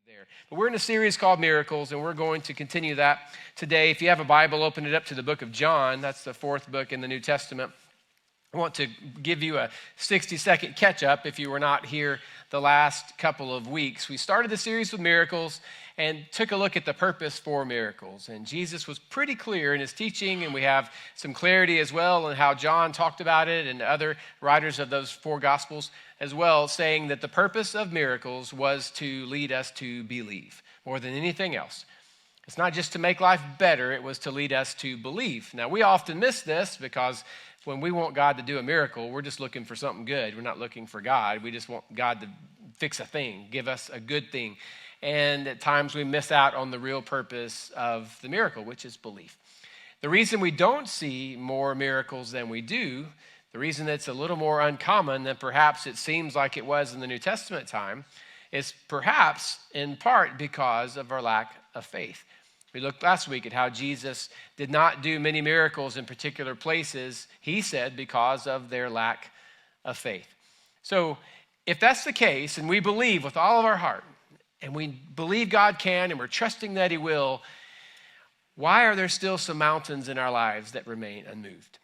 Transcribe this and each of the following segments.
there. But we're in a series called Miracles, and we're going to continue that today. If you have a Bible, open it up to the book of John. That's the fourth book in the New Testament. I want to give you a 60-second catch-up if you were not here the last couple of weeks. We started the series with miracles and took a look at the purpose for miracles. And Jesus was pretty clear in his teaching, and we have some clarity as well in how John talked about it and other writers of those four Gospels as well, saying that the purpose of miracles was to lead us to believe more than anything else. It's not just to make life better, it was to lead us to believe. Now, we often miss this because when we want God to do a miracle, we're just looking for something good. We're not looking for God. We just want God to fix a thing, give us a good thing. And at times we miss out on the real purpose of the miracle, which is belief. The reason we don't see more miracles than we do, the reason it's a little more uncommon than perhaps it seems like it was in the New Testament time, is perhaps in part because of our lack of faith. We looked last week at how Jesus did not do many miracles in particular places, he said, because of their lack of faith. So if that's the case, and we believe with all of our heart, and we believe God can, and we're trusting that he will, why are there still some mountains in our lives that remain unmoved?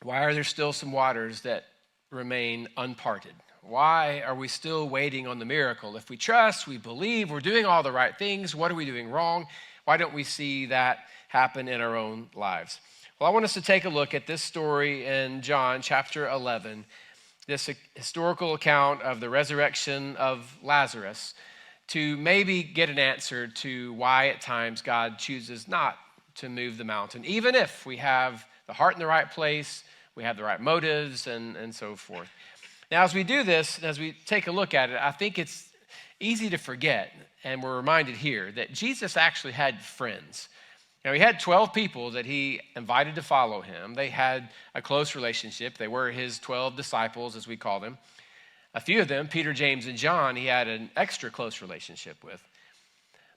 Why are there still some waters that remain unparted? Why are we still waiting on the miracle? If we trust, we believe, we're doing all the right things, what are we doing wrong? Why don't we see that happen in our own lives? Well, I want us to take a look at this story in John chapter 11, this historical account of the resurrection of Lazarus, to maybe get an answer to why at times God chooses not to move the mountain, even if we have the heart in the right place, we have the right motives, and so forth. Now, as we do this, as we take a look at it, I think it's easy to forget, and we're reminded here, that Jesus actually had friends. Now, he had 12 people that he invited to follow him. They had a close relationship. They were his 12 disciples, as we call them. A few of them, Peter, James, and John, he had an extra close relationship with.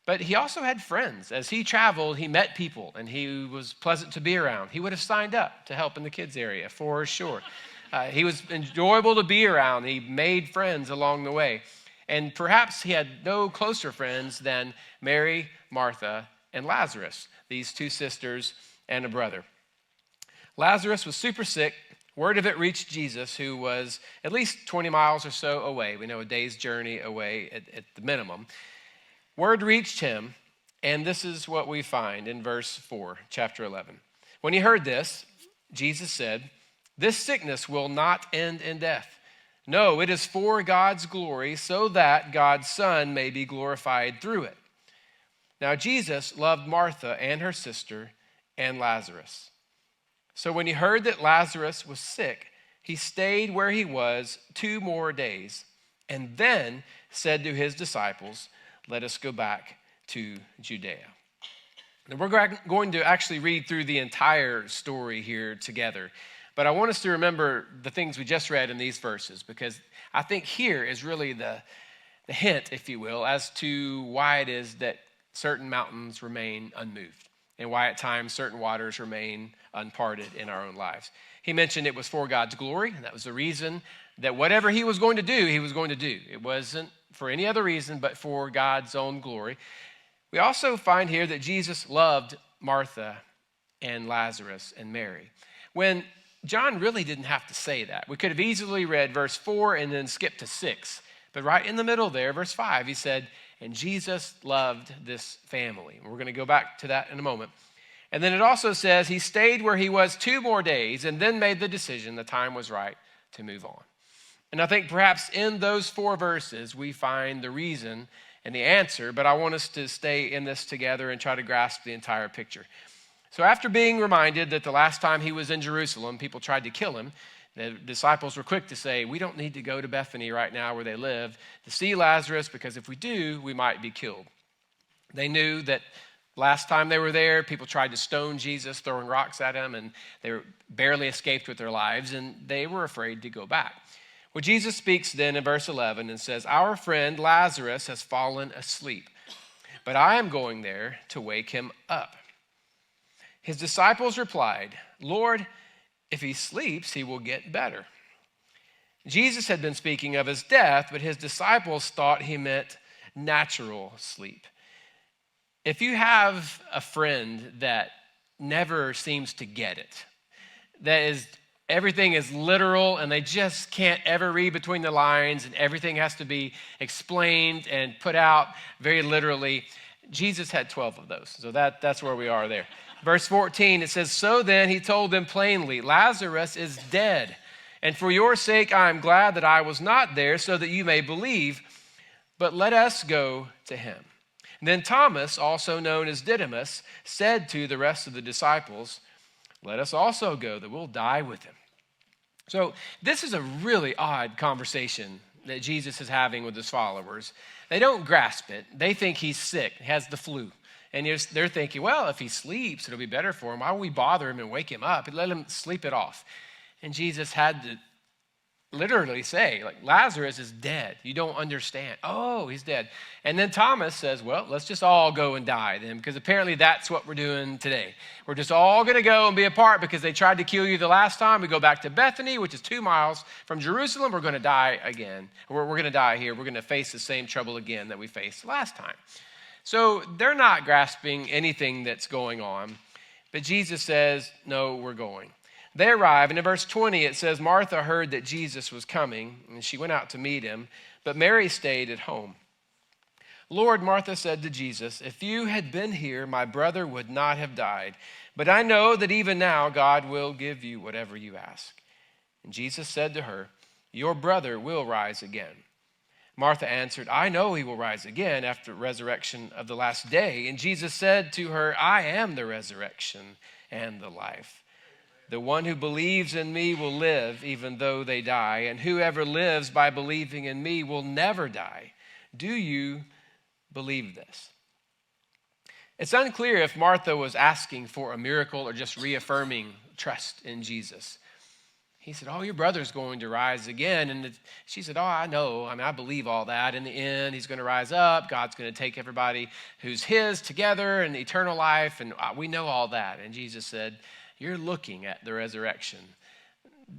But he also had friends. As he traveled, he met people, and he was pleasant to be around. He would have signed up to help in the kids' area, for sure. He was enjoyable to be around. He made friends along the way. And perhaps he had no closer friends than Mary, Martha, and Lazarus, these two sisters and a brother. Lazarus was super sick. Word of it reached Jesus, who was at least 20 miles or so away. We know a day's journey away at the minimum. Word reached him, and this is what we find in verse 4, chapter 11. When he heard this, Jesus said, "This sickness will not end in death. No, it is for God's glory, so that God's Son may be glorified through it." Now, Jesus loved Martha and her sister and Lazarus. So when he heard that Lazarus was sick, he stayed where he was 2 more days, and then said to his disciples, "Let us go back to Judea." Now, we're going to actually read through the entire story here together. But I want us to remember the things we just read in these verses, because I think here is really the hint, if you will, as to why it is that certain mountains remain unmoved and why at times certain waters remain unparted in our own lives. He mentioned it was for God's glory, and that was the reason that whatever he was going to do, he was going to do. It wasn't for any other reason but for God's own glory. We also find here that Jesus loved Martha and Lazarus and Mary. When John really didn't have to say that. We could have easily read verse 4 and then skipped to 6. But right in the middle there, verse 5, he said, "And Jesus loved this family." And we're going to go back to that in a moment. And then it also says he stayed where he was 2 more days and then made the decision the time was right to move on. And I think perhaps in those 4 verses, we find the reason and the answer, but I want us to stay in this together and try to grasp the entire picture. So after being reminded that the last time he was in Jerusalem, people tried to kill him, the disciples were quick to say, "We don't need to go to Bethany right now where they live to see Lazarus, because if we do, we might be killed." They knew that last time they were there, people tried to stone Jesus, throwing rocks at him, and they barely escaped with their lives, and they were afraid to go back. Well, Jesus speaks then in verse 11 and says, "Our friend Lazarus has fallen asleep, but I am going there to wake him up." His disciples replied, "Lord, if he sleeps, he will get better." Jesus had been speaking of his death, but his disciples thought he meant natural sleep. If you have a friend that never seems to get it, that is, everything is literal and they just can't ever read between the lines and everything has to be explained and put out very literally, Jesus had 12 of those. So that's where we are there. Verse 14, it says, "So then he told them plainly, Lazarus is dead. And for your sake, I am glad that I was not there so that you may believe, but let us go to him." And then Thomas, also known as Didymus, said to the rest of the disciples, "Let us also go, that we'll die with him." So this is a really odd conversation that Jesus is having with his followers. They don't grasp it. They think he's sick, has the flu. And they're thinking, well, if he sleeps, it'll be better for him. Why would we bother him and wake him up? Let him sleep it off. And Jesus had to literally say, like, Lazarus is dead. You don't understand. Oh, he's dead. And then Thomas says, well, let's just all go and die then, because apparently that's what we're doing today. We're just all going to go and be apart because they tried to kill you the last time. We go back to Bethany, which is 2 miles from Jerusalem. We're going to die again. We're going to die here. We're going to face the same trouble again that we faced last time. So they're not grasping anything that's going on. But Jesus says, no, we're going. They arrive, and in verse 20 it says, Martha heard that Jesus was coming, and she went out to meet him, but Mary stayed at home. "Lord," Martha said to Jesus, "if you had been here, my brother would not have died. But I know that even now God will give you whatever you ask." And Jesus said to her, "Your brother will rise again." Martha answered, "I know he will rise again after resurrection of the last day." And Jesus said to her, "I am the resurrection and the life. The one who believes in me will live even though they die, and whoever lives by believing in me will never die. Do you believe this?" It's unclear if Martha was asking for a miracle or just reaffirming trust in Jesus. He said, "Oh, your brother's going to rise again." And she said, "Oh, I know. I believe all that. In the end, he's going to rise up. God's going to take everybody who's his together in eternal life. And we know all that." And Jesus said, "You're looking at the resurrection.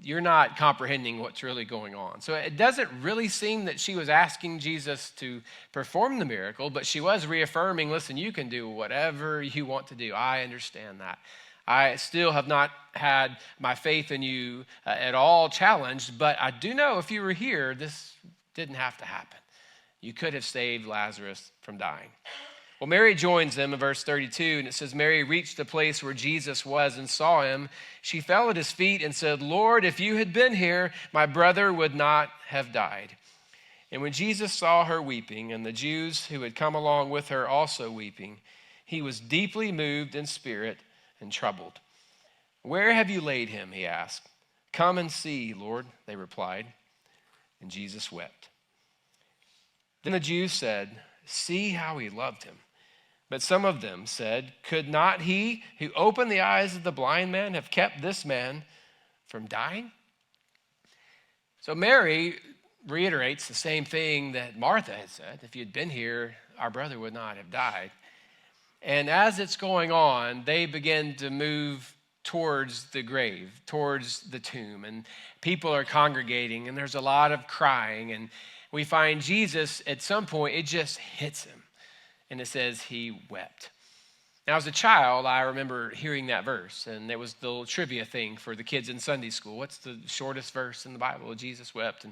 You're not comprehending what's really going on." So it doesn't really seem that she was asking Jesus to perform the miracle, but she was reaffirming, listen, you can do whatever you want to do. I understand that. I still have not had my faith in you at all challenged, but I do know if you were here, this didn't have to happen. You could have saved Lazarus from dying. Well, Mary joins them in verse 32, and it says, Mary reached the place where Jesus was and saw him. She fell at his feet and said, "Lord, if you had been here, my brother would not have died." And when Jesus saw her weeping, and the Jews who had come along with her also weeping, he was deeply moved in spirit and troubled. "Where have you laid him?" he asked. "Come and see, Lord," they replied. And Jesus wept. Then the Jews said, "See how he loved him." But some of them said, "Could not he who opened the eyes of the blind man have kept this man from dying?" So Mary reiterates the same thing that Martha had said. If you'd been here, our brother would not have died. And as it's going on, they begin to move towards the grave, towards the tomb. And people are congregating, and there's a lot of crying. And we find Jesus, at some point, it just hits him. And it says he wept. Now, as a child, I remember hearing that verse, and it was the little trivia thing for the kids in Sunday school. What's the shortest verse in the Bible? Jesus wept.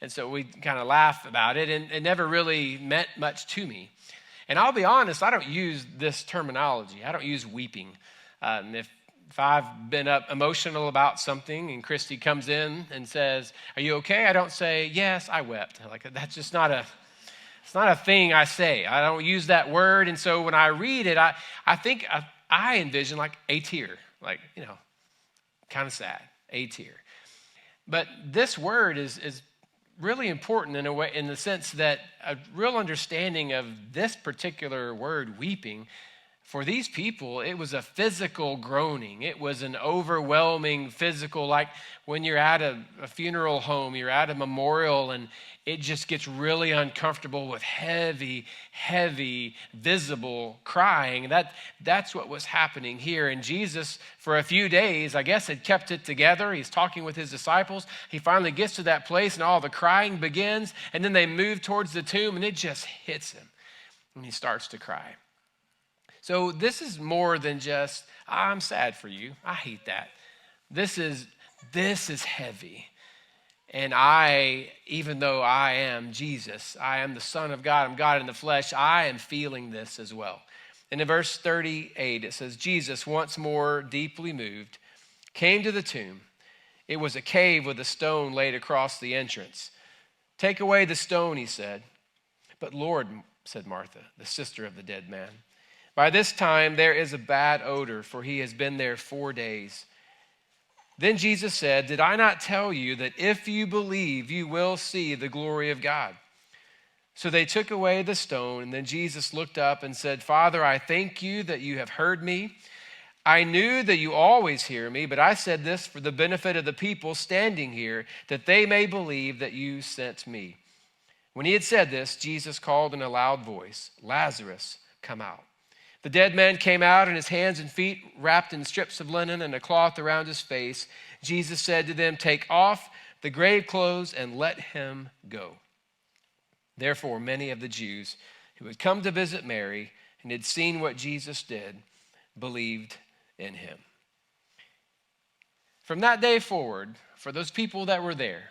And so we kind of laugh about it, and it never really meant much to me. And I'll be honest, I don't use this terminology. I don't use weeping. If I've been up emotional about something, and Christy comes in and says, "Are you okay?" I don't say, "Yes, I wept." Like, that's just not a... It's not a thing I say. I don't use that word. And so when I read it, I think I envision like a tear, like, kind of sad, a tear. But this word is really important in a way, in the sense that a real understanding of this particular word, weeping, for these people, it was a physical groaning. It was an overwhelming physical, like when you're at a funeral home, you're at a memorial, and it just gets really uncomfortable with heavy, visible crying. That's what was happening here. And Jesus, for a few days, I guess, had kept it together. He's talking with his disciples. He finally gets to that place, and all the crying begins. And then they move towards the tomb, and it just hits him. And he starts to cry. So this is more than just, I'm sad for you. I hate that. This is heavy. And even though I am Jesus, I am the Son of God, I'm God in the flesh, I am feeling this as well. And in verse 38, it says, Jesus, once more deeply moved, came to the tomb. It was a cave with a stone laid across the entrance. Take away the stone, he said. But Lord, said Martha, the sister of the dead man, by this time there is a bad odor, for he has been there 4 days. Then Jesus said, did I not tell you that if you believe, you will see the glory of God? So they took away the stone, and then Jesus looked up and said, Father, I thank you that you have heard me. I knew that you always hear me, but I said this for the benefit of the people standing here, that they may believe that you sent me. When he had said this, Jesus called in a loud voice, Lazarus, come out. The dead man came out, and his hands and feet wrapped in strips of linen and a cloth around his face. Jesus said to them, take off the grave clothes and let him go. Therefore, many of the Jews who had come to visit Mary and had seen what Jesus did believed in him. From that day forward, for those people that were there,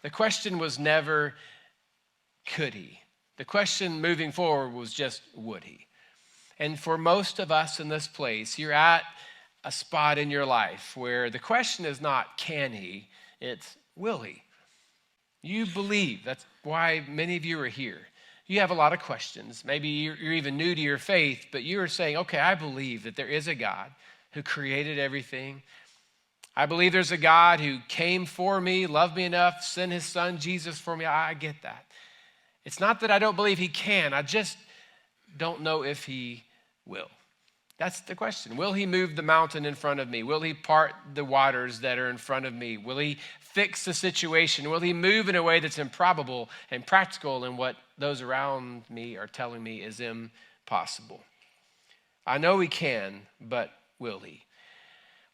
the question was never, could he? The question moving forward was just, would he? And for most of us in this place, you're at a spot in your life where the question is not, can he? It's, will he? You believe. That's why many of you are here. You have a lot of questions. Maybe you're even new to your faith, but you are saying, okay, I believe that there is a God who created everything. I believe there's a God who came for me, loved me enough, sent his son Jesus for me. I get that. It's not that I don't believe he can. I just don't know if he will. That's the question. Will he move the mountain in front of me? Will he part the waters that are in front of me? Will he fix the situation? Will he move in a way that's improbable and practical and what those around me are telling me is impossible? I know he can, but will he?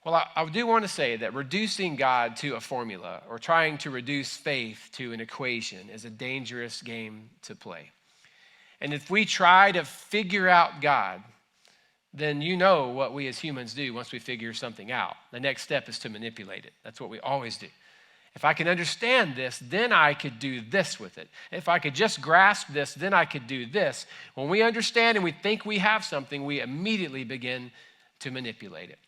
Well, I do want to say that reducing God to a formula or trying to reduce faith to an equation is a dangerous game to play. And if we try to figure out God, then you know what we as humans do once we figure something out. The next step is to manipulate it. That's what we always do. If I can understand this, then I could do this with it. If I could just grasp this, then I could do this. When we understand and we think we have something, we immediately begin to manipulate it.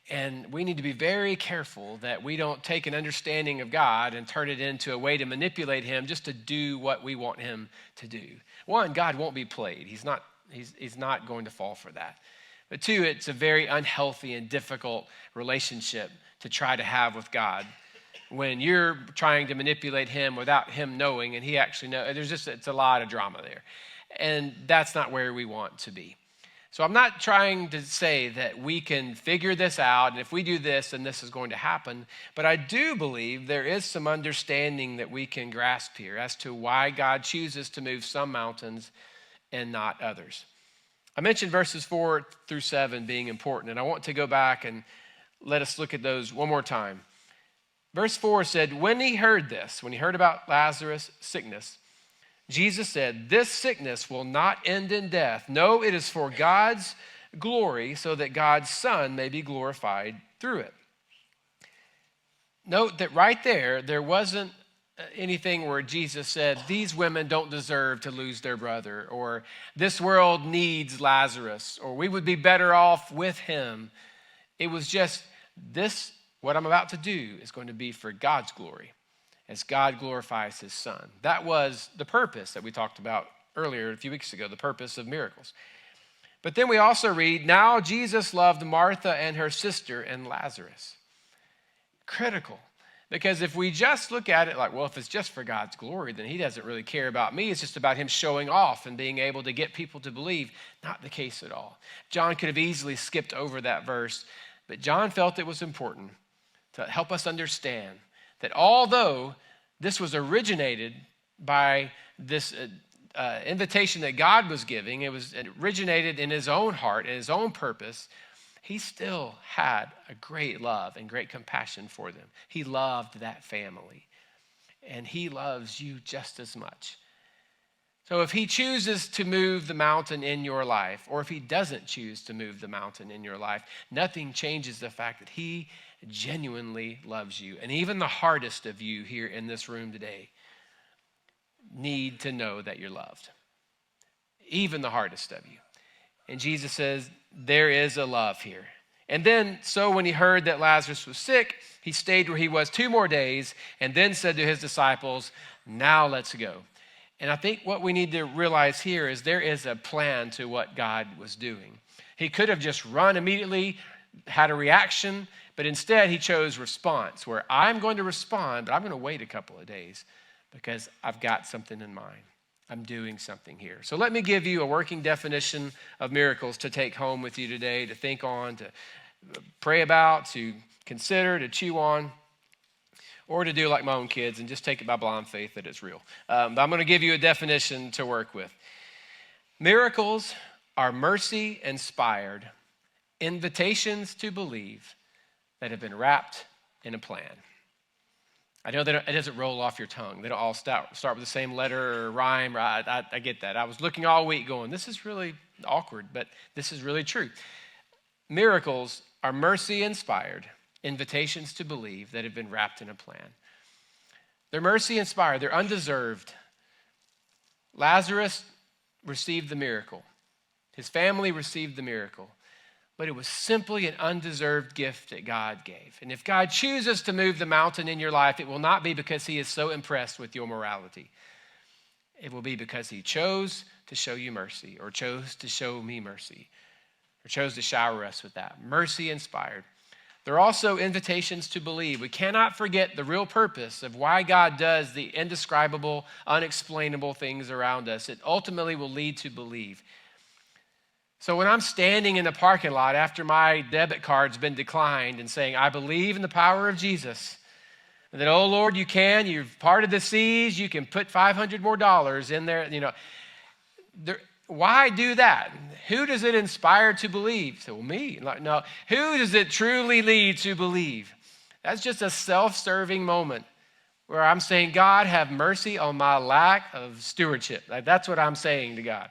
And we need to be very careful that we don't take an understanding of God and turn it into a way to manipulate him just to do what we want him to do. One, God won't be played. He's not going to fall for that. But two, it's a very unhealthy and difficult relationship to try to have with God when you're trying to manipulate him without him knowing, and he actually knows. It's a lot of drama there. And that's not where we want to be. So I'm not trying to say that we can figure this out, and if we do this, then this is going to happen. But I do believe there is some understanding that we can grasp here as to why God chooses to move some mountains and not others. I mentioned verses 4 through 7 being important, and I want to go back and let us look at those one more time. Verse 4 said, when he heard about Lazarus' sickness, Jesus said, this sickness will not end in death. No, it is for God's glory, so that God's Son may be glorified through it. Note that right there wasn't anything where Jesus said, these women don't deserve to lose their brother, or this world needs Lazarus, or we would be better off with him. It was just this, what I'm about to do is going to be for God's glory, as God glorifies his Son. That was the purpose that we talked about earlier a few weeks ago, the purpose of miracles. But then we also read, now Jesus loved Martha and her sister and Lazarus. Critical. Because if we just look at it like, well, if it's just for God's glory, then he doesn't really care about me. It's just about him showing off and being able to get people to believe. Not the case at all. John could have easily skipped over that verse, but John felt it was important to help us understand that although this was originated by this invitation that God was giving, it originated in his own heart and his own purpose, he still had a great love and great compassion for them. He loved that family, and he loves you just as much. So if he chooses to move the mountain in your life, or if he doesn't choose to move the mountain in your life, nothing changes the fact that he genuinely loves you. And even the hardest of you here in this room today need to know that you're loved. Even the hardest of you. And Jesus says, there is a love here. And then, so when he heard that Lazarus was sick, he stayed where he was 2 more days and then said to his disciples, now let's go. And I think what we need to realize here is there is a plan to what God was doing. He could have just run immediately, had a reaction, but instead he chose response, where I'm going to respond, but I'm going to wait a couple of days because I've got something in mind. I'm doing something here. So let me give you a working definition of miracles to take home with you today, to think on, to pray about, to consider, to chew on, or to do like my own kids and just take it by blind faith that it's real. But I'm going to give you a definition to work with. Miracles are mercy-inspired invitations to believe that have been wrapped in a plan. I know that it doesn't roll off your tongue. They don't all start with the same letter or rhyme. I get that. I was looking all week going, this is really awkward, but this is really true. Miracles are mercy-inspired invitations to believe that have been wrapped in a plan. They're mercy-inspired. They're undeserved. Lazarus received the miracle. His family received the miracle. But it was simply an undeserved gift that God gave. And if God chooses to move the mountain in your life, it will not be because he is so impressed with your morality. It will be because he chose to show you mercy, or chose to show me mercy, or chose to shower us with that. Mercy inspired. They're also invitations to believe. We cannot forget the real purpose of why God does the indescribable, unexplainable things around us. It ultimately will lead to believe. So when I'm standing in the parking lot after my debit card's been declined and saying, I believe in the power of Jesus, and that, oh Lord, you've parted the seas, you can put $500 more in there, why do that? Who does it inspire to believe? So, well, me. No, who does it truly lead to believe? That's just a self-serving moment where I'm saying, God, have mercy on my lack of stewardship. That's what I'm saying to God.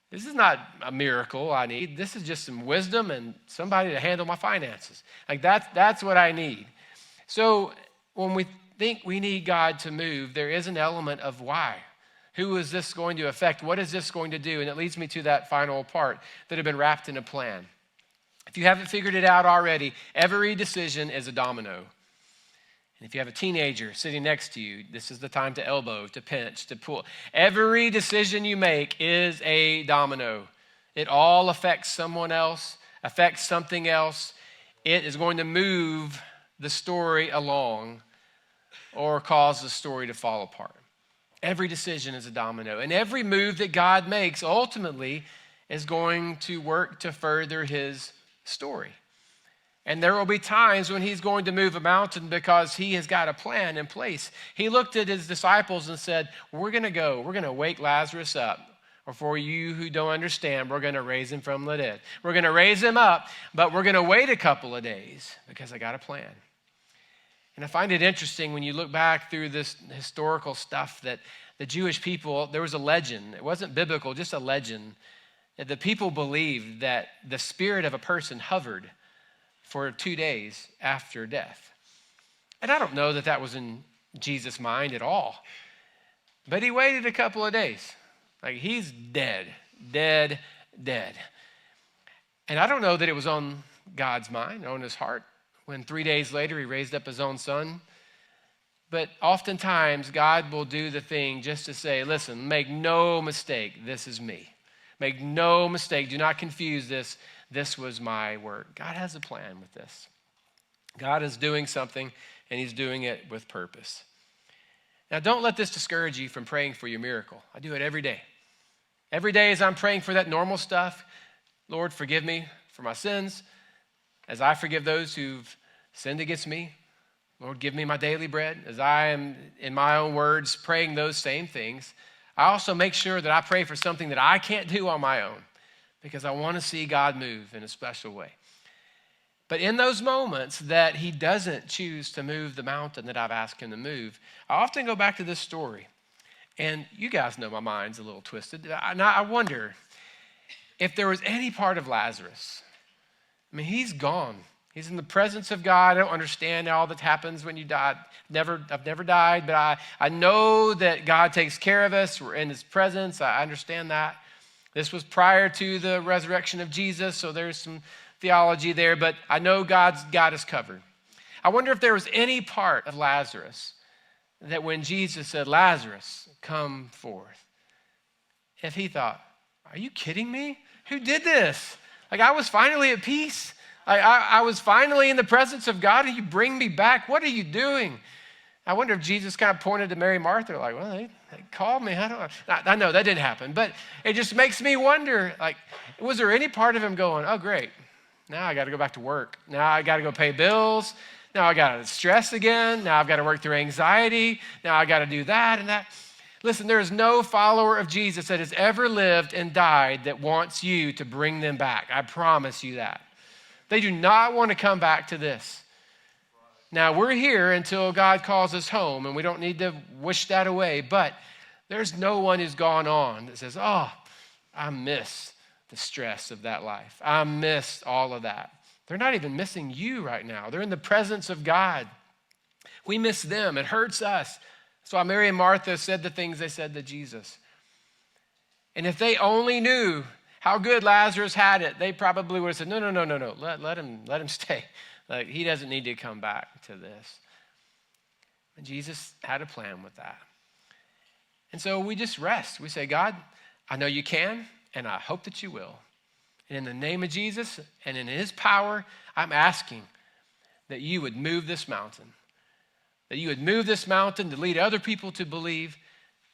This is not a miracle I need. This is just some wisdom and somebody to handle my finances. That's what I need. So when we think we need God to move, there is an element of why. Who is this going to affect? What is this going to do? And it leads me to that final part that have been wrapped in a plan. If you haven't figured it out already, every decision is a domino. And if you have a teenager sitting next to you, this is the time to elbow, to pinch, to pull. Every decision you make is a domino. It all affects someone else, affects something else. It is going to move the story along or cause the story to fall apart. Every decision is a domino. And every move that God makes ultimately is going to work to further his story. And there will be times when he's going to move a mountain because he has got a plan in place. He looked at his disciples and said, we're going to wake Lazarus up. Or for you who don't understand, we're going to raise him from the dead. We're going to raise him up, but we're going to wait a couple of days because I got a plan. And I find it interesting when you look back through this historical stuff that the Jewish people, there was a legend. It wasn't biblical, just a legend. That the people believed that the spirit of a person hovered for 2 days after death. And I don't know that that was in Jesus' mind at all. But he waited a couple of days. Like he's dead. And I don't know that it was on God's mind, on his heart, when 3 days later he raised up his own son. But oftentimes God will do the thing just to say, listen, make no mistake, this is me. Make no mistake, do not confuse this. This was my work. God has a plan with this. God is doing something, and he's doing it with purpose. Now, don't let this discourage you from praying for your miracle. I do it every day. Every day as I'm praying for that normal stuff, Lord, forgive me for my sins, as I forgive those who've sinned against me. Lord, give me my daily bread. As I am, in my own words, praying those same things, I also make sure that I pray for something that I can't do on my own, because I want to see God move in a special way. But in those moments that he doesn't choose to move the mountain that I've asked him to move, I often go back to this story. And you guys know my mind's a little twisted. And I wonder if there was any part of Lazarus. I mean, he's gone. He's in the presence of God. I don't understand all that happens when you die. I've never died, but I know that God takes care of us. We're in his presence. I understand that. This was prior to the resurrection of Jesus, so there's some theology there, but I know God's got us covered. I wonder if there was any part of Lazarus that when Jesus said, Lazarus, come forth, if he thought, are you kidding me? Who did this? Like, I was finally at peace. I was finally in the presence of God, and you bring me back. What are you doing? I wonder if Jesus kind of pointed to Mary and Martha, like, well, they called me. I know that didn't happen, but it just makes me wonder, like, was there any part of him going, oh, great, now I got to go back to work. Now I got to go pay bills. Now I got to stress again. Now I've got to work through anxiety. Now I got to do that and that. Listen, there is no follower of Jesus that has ever lived and died that wants you to bring them back. I promise you that. They do not want to come back to this. Now, we're here until God calls us home, and we don't need to wish that away, but there's no one who's gone on that says, oh, I miss the stress of that life. I miss all of that. They're not even missing you right now. They're in the presence of God. We miss them. It hurts us. That's why Mary and Martha said the things they said to Jesus. And if they only knew how good Lazarus had it, they probably would have said, no. Let him stay. Like, he doesn't need to come back to this. And Jesus had a plan with that. And so we just rest. We say, God, I know you can, and I hope that you will. And in the name of Jesus and in his power, I'm asking that you would move this mountain. That you would move this mountain to lead other people to believe,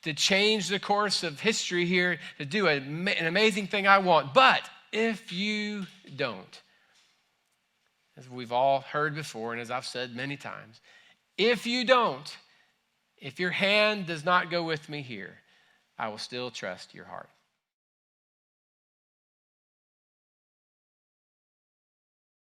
to change the course of history here, to do an amazing thing I want. But if you don't, as we've all heard before, and as I've said many times, if you don't, if your hand does not go with me here, I will still trust your heart.